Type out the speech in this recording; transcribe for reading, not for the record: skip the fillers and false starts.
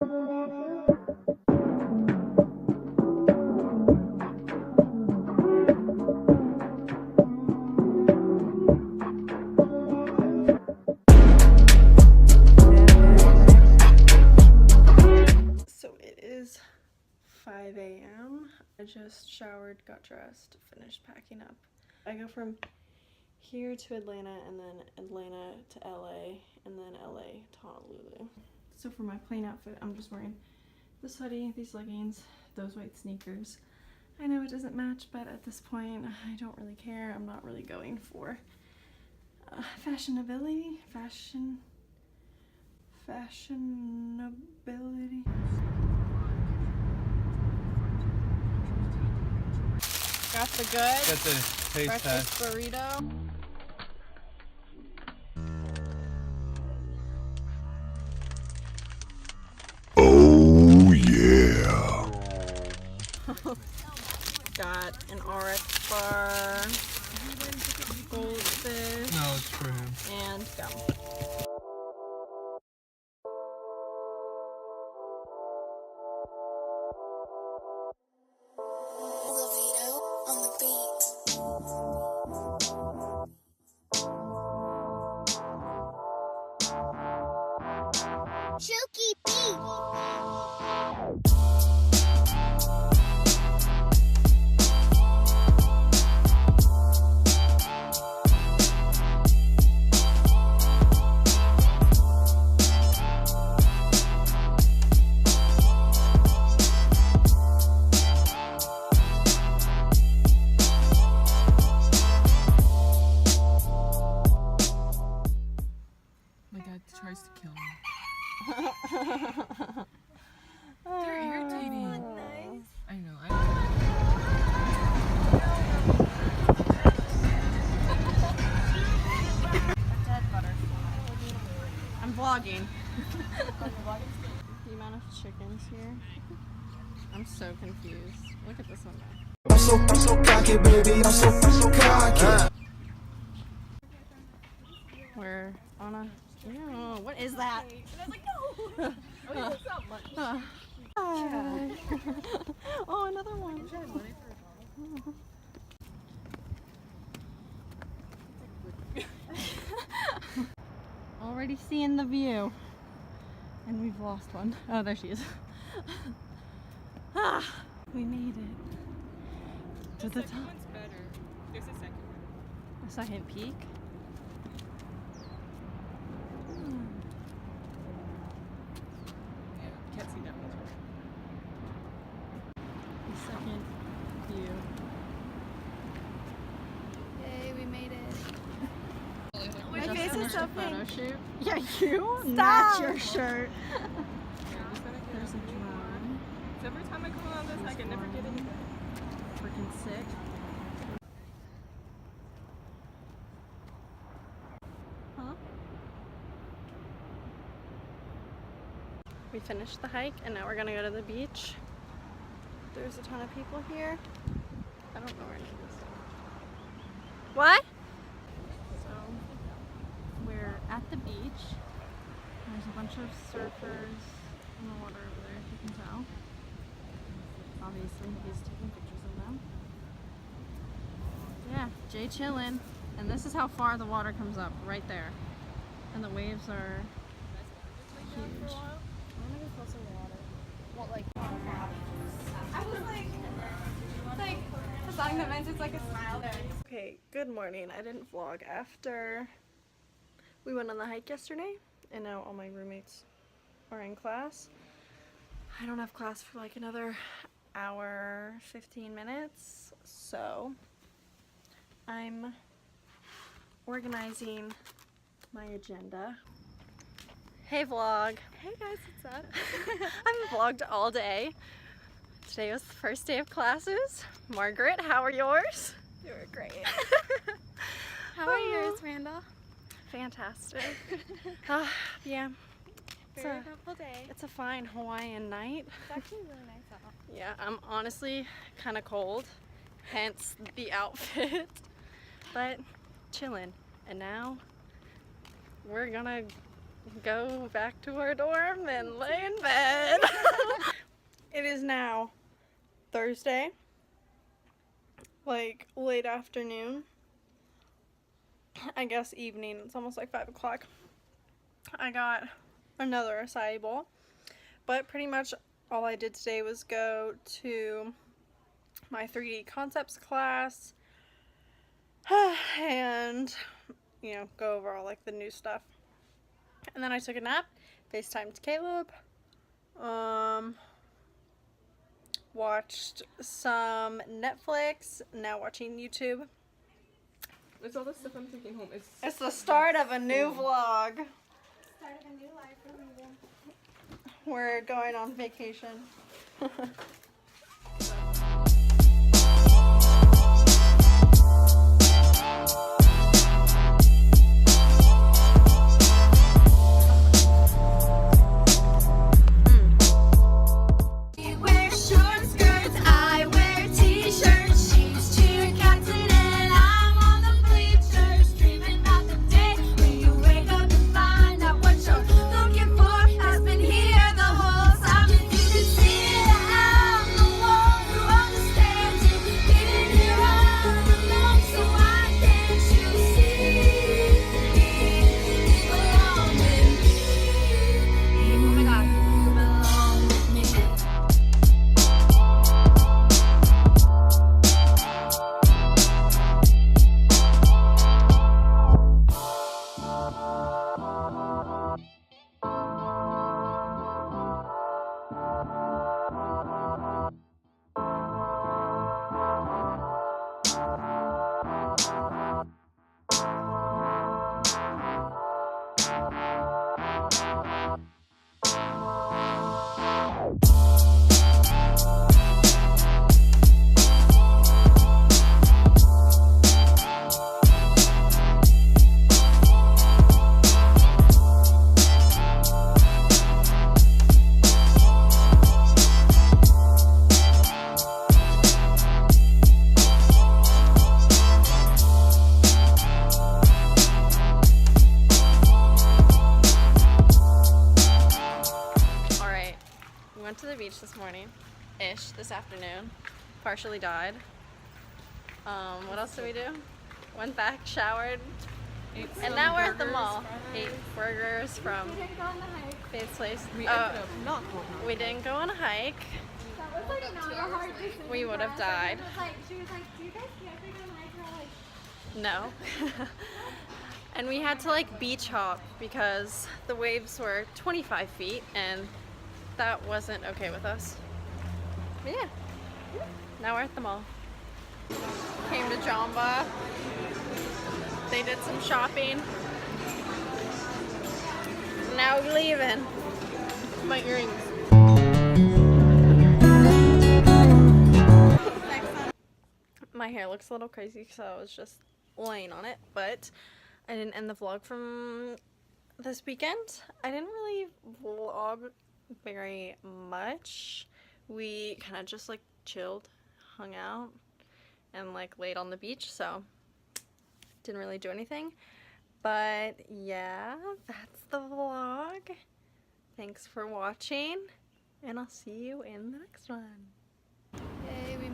So it is 5 a.m. I just showered, got dressed, finished packing up. I go from here to Atlanta and then Atlanta to LA and then LA to Honolulu. So for my plain outfit, I'm just wearing this hoodie, these leggings, those white sneakers. I know it doesn't match, but at this point, I don't really care. I'm not really going for fashionability. Got the good Got the taste breakfast test. burrito. Oh yeah. Got an RX bar, goldfish, No, it's for him. and gum. Chooky Beat. My dad tries to kill me. They're irritating. Nice. I know. Dead butterfly. I'm vlogging. The amount of chickens here. I'm so confused. Look at this one now. I'm so cocky, baby. I'm so cocky. We're on a. Ew, what is that? And I was like, no! Oh, it's not much. Hi. Oh, another one. Already seeing the view. And we've lost one. Oh, there she is. We made it. To the top. One's better. There's a second one. A second peak. Yeah, can't see that one. The second view. Yay, we made it. We My just face is finished so a photo pink. shoot. Yeah, you? Stop. Not your shirt. Yeah, just gotta get There's a drone. So every time I come on this, I can never get anything. Freaking sick. Huh? We finished the hike and now we're gonna go to the beach. There's a ton of people here. I don't know where any of this is. What? So we're at the beach. There's a bunch of surfers in the water over there, if you can tell. Obviously, he's taking pictures of them. Yeah, Jay chillin'. And this is how far the water comes up, right there. And the waves are huge. What, like? I was like, the song that meant it's like a smile there. Okay, good morning. I didn't vlog after we went on the hike yesterday, and now all my roommates are in class. I don't have class for like another hour, 15 minutes, so I'm organizing my agenda. Hey vlog. Hey guys, what's up? I haven't vlogged all day. Today was the first day of classes. Margaret, how are yours? You were great. How are yours, Randall? Fantastic. Yeah. Very beautiful day. It's a fine Hawaiian night. It's actually really nice out. Yeah, I'm honestly kind of cold, hence the outfit, but chillin'. And now we're gonna go back to our dorm and lay in bed. now Thursday, like late afternoon. I guess evening. It's almost like 5 o'clock. I got another acai bowl, but pretty much all I did today was go to my 3D concepts class and, you know, go over all like the new stuff. And then I took a nap, FaceTimed Caleb, watched some Netflix, now watching YouTube. It's all the stuff I'm taking home. It's the start of a new vlog. Start of a new life for me. We're going on vacation. You wear short skirts, I wear t-shirts. She's cheer captain and I'm on the bleachers, dreaming about the day when you wake up and find out what you're looking for has been here the whole time. And you can see it out the wall who understands you. Been here all along, so why can't you see? You belong with me. Oh my God, you belong with me. Alright, we went to the beach this morning, this afternoon, partially died. What else did we do? Went back, showered, and now we're at the mall. Ate burgers from We didn't go on the hike. Faith's Place. We Oh, ended up not going on. we didn't go on a hike. That was like not a hard decision. We would have for us. died. She was like, do you guys care if we go on a hike? We're like, No. And we had to like beach hop because the waves were 25 feet and that wasn't okay with us. But yeah, now we're at the mall. Came to Jamba. They did some shopping. Now we're leaving. My earrings. My hair looks a little crazy because I was just laying on it, but I didn't end the vlog from this weekend. I didn't really vlog very much. We kind of just like chilled, hung out, and like laid on the beach, so didn't really do anything. But yeah, that's the vlog. Thanks for watching, and I'll see you in the next one. yay, we